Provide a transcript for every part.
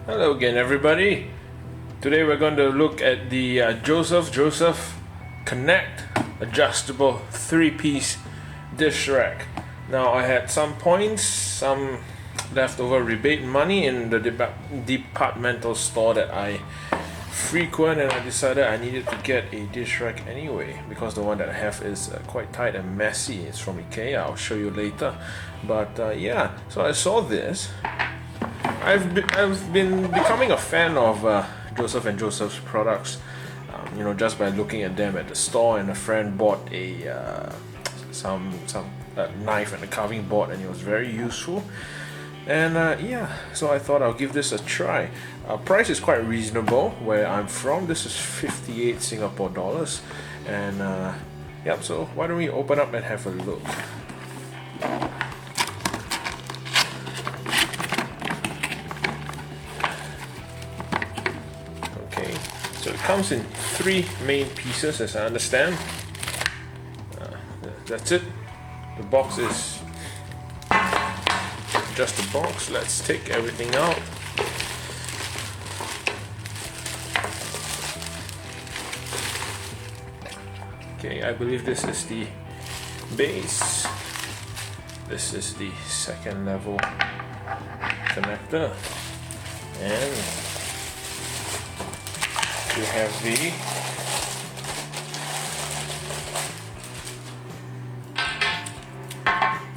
Hello again, everybody. Today we're going to look at the Joseph Connect adjustable 3-piece dish rack. Now I had some points, some leftover rebate money in the departmental store that I frequent, and I decided I needed to get a dish rack anyway because the one that I have is quite tight and messy. It's from IKEA. I'll show you later. But yeah, so I saw this. I've been becoming a fan of Joseph's products, just by looking at them at the store. And a friend bought a some knife and a carving board, and it was very useful. And yeah, so I thought I'll give this a try. Price is quite reasonable where I'm from. This is 58 Singapore dollars, and yeah. So why don't we open up and have a look? So it comes in 3 main pieces, as I understand. That's it. The box is just a box. Let's take everything out. Okay, I believe this is the base. This is the second level connector, and you have the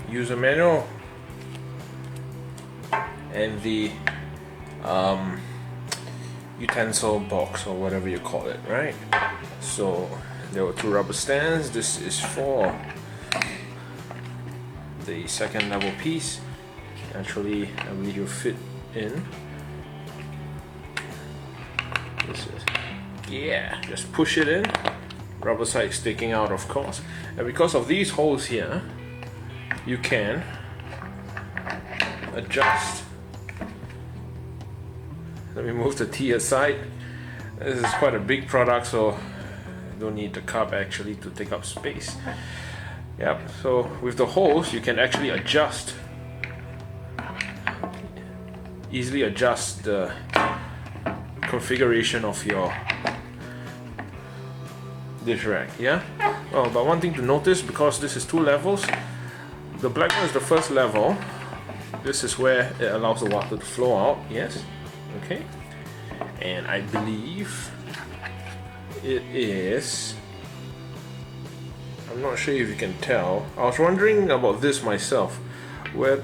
user manual and the utensil box, or whatever you call it, right? So there were 2 rubber stands. This is for the second level piece. Actually, I believe you'll fit in. This is, yeah, just push it in. Rubber side sticking out, of course. And because of these holes here, you can adjust. Let me move the tea aside. This is quite a big product, so you don't need the cup actually to take up space. Yep, so with the holes you can actually easily adjust the configuration of your dish rack. Yeah. Well, but one thing to notice, because this is 2 levels, the black one is the first level. This is where it allows the water to flow out. Yes. Okay. And I believe it is, I'm not sure if you can tell. I was wondering about this myself,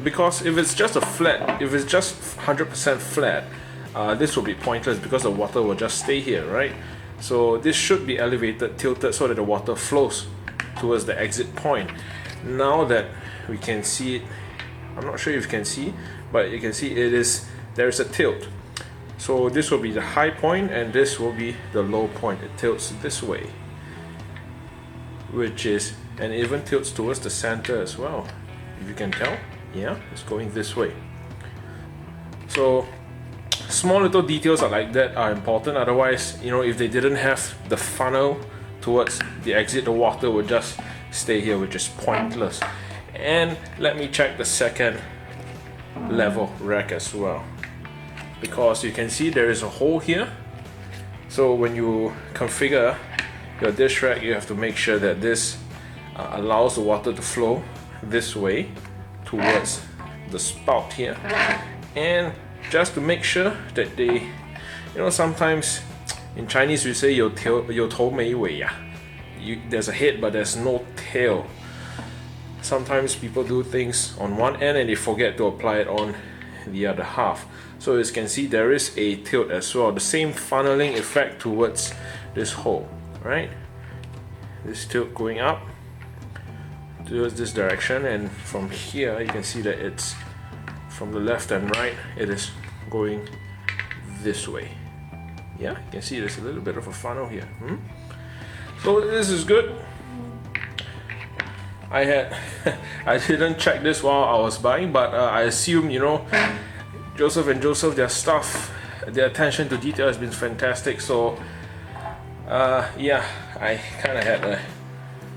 because if it's just 100% flat, this will be pointless because the water will just stay here, right? So this should be elevated, tilted, so that the water flows towards the exit point. Now that we can see it, I'm not sure if you can see, but you can see there is a tilt. So this will be the high point, and this will be the low point. It tilts this way, and even tilts towards the center as well. If you can tell, yeah, it's going this way. So small little details like that are important. Otherwise, if they didn't have the funnel towards the exit, the water would just stay here, which is pointless. And let me check the second level rack as well, because you can see there is a hole here. So when you configure your dish rack, you have to make sure that this allows the water to flow this way towards the spout here. And just to make sure that they, sometimes in Chinese we say 有头没尾呀. There's a head but there's no tail. Sometimes people do things on one end and they forget to apply it on the other half. So as you can see, there is a tilt as well, the same funneling effect towards this hole, right? This tilt going up towards this direction, and from here you can see that it's from the left and right, it is going this way. Yeah, you can see there's a little bit of a funnel here. So this is good. I didn't check this while I was buying, but I assume, Joseph, their stuff, their attention to detail has been fantastic. So yeah, I kind of had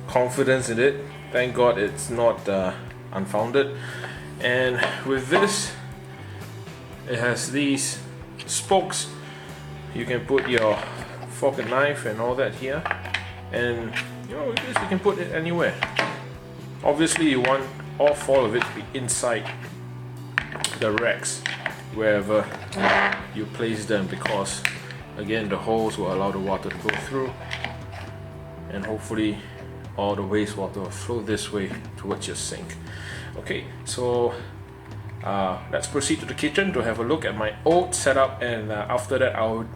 confidence in it. Thank God it's not unfounded. And with this, it has these spokes. You can put your fork and knife and all that here, and you know, this you can put it anywhere. Obviously you want all four of it to be inside the racks wherever you place them, because again the holes will allow the water to go through, and hopefully all the wastewater will flow this way towards your sink. Okay, so let's proceed to the kitchen to have a look at my old setup, and after that I'll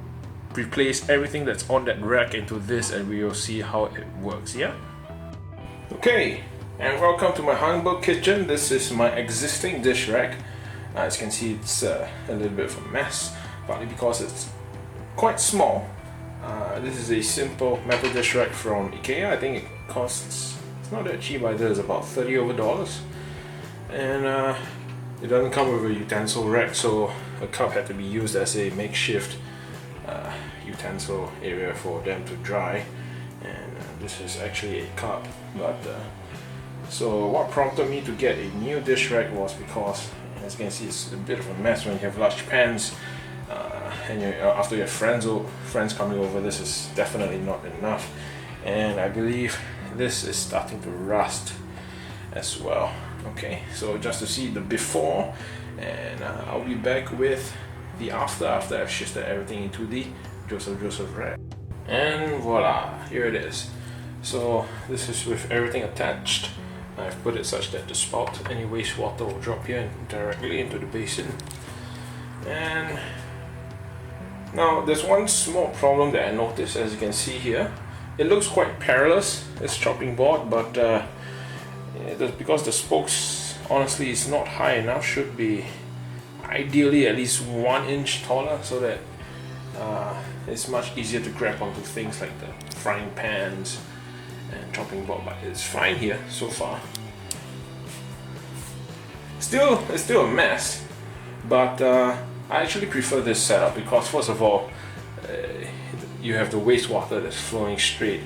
replace everything that's on that rack into this, and we will see how it works. Yeah. Okay, and welcome to my humble kitchen. This is my existing dish rack. As you can see, it's a little bit of a mess, partly because it's quite small. This is a simple metal dish rack from IKEA. I think it costs, it's not that cheap either, it's about $30 over, and it doesn't come with a utensil rack, so a cup had to be used as a makeshift utensil area for them to dry, and this is actually a cup. But so what prompted me to get a new dish rack was because, as you can see, it's a bit of a mess when you have large pans, and after you have friends coming over. This is definitely not enough, and I believe this is starting to rust as well. Okay, so just to see the before, and I'll be back with the after I've shifted everything into the Joseph rack. And voila, here it is. So this is with everything attached. I've put it such that the spout, any wastewater, will drop here directly into the basin. And now there's one small problem that I noticed. As you can see here, it looks quite perilous, this chopping board, but because the spokes honestly is not high enough, should be ideally at least 1 inch taller, so that it's much easier to grab onto things like the frying pans and chopping board. But it's fine here so far. It's still a mess, but I actually prefer this setup because, first of all, you have the wastewater that's flowing straight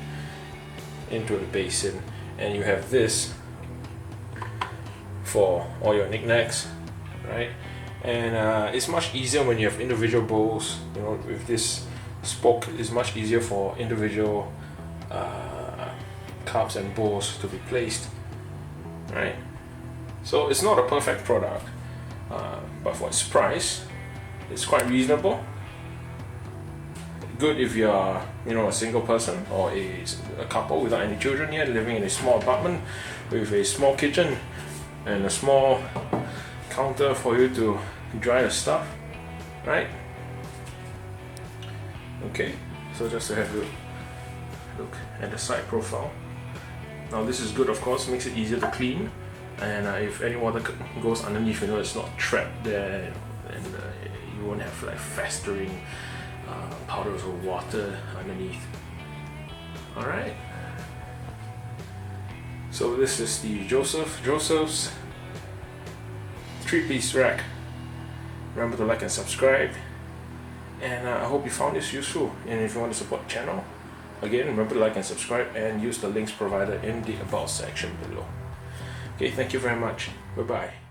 into the basin, and you have this for all your knickknacks, right? And it's much easier when you have individual bowls. You know, with this spoke, it's much easier for individual cups and bowls to be placed, right? So it's not a perfect product, but for its price, it's quite reasonable. Good if you're, you know, a single person or a couple without any children yet, living in a small apartment with a small kitchen and a small counter for you to dry the stuff, right? Okay, so just to have a look at the side profile. Now this is good, of course, makes it easier to clean, and if any water goes underneath, you know, it's not trapped there, and you won't have like festering powders of water underneath. Alright, so this is the Joseph's 3-piece rack. Remember to like and subscribe, and I hope you found this useful. And if you want to support the channel, again, remember to like and subscribe and use the links provided in the about section below. Okay, thank you very much. Bye bye.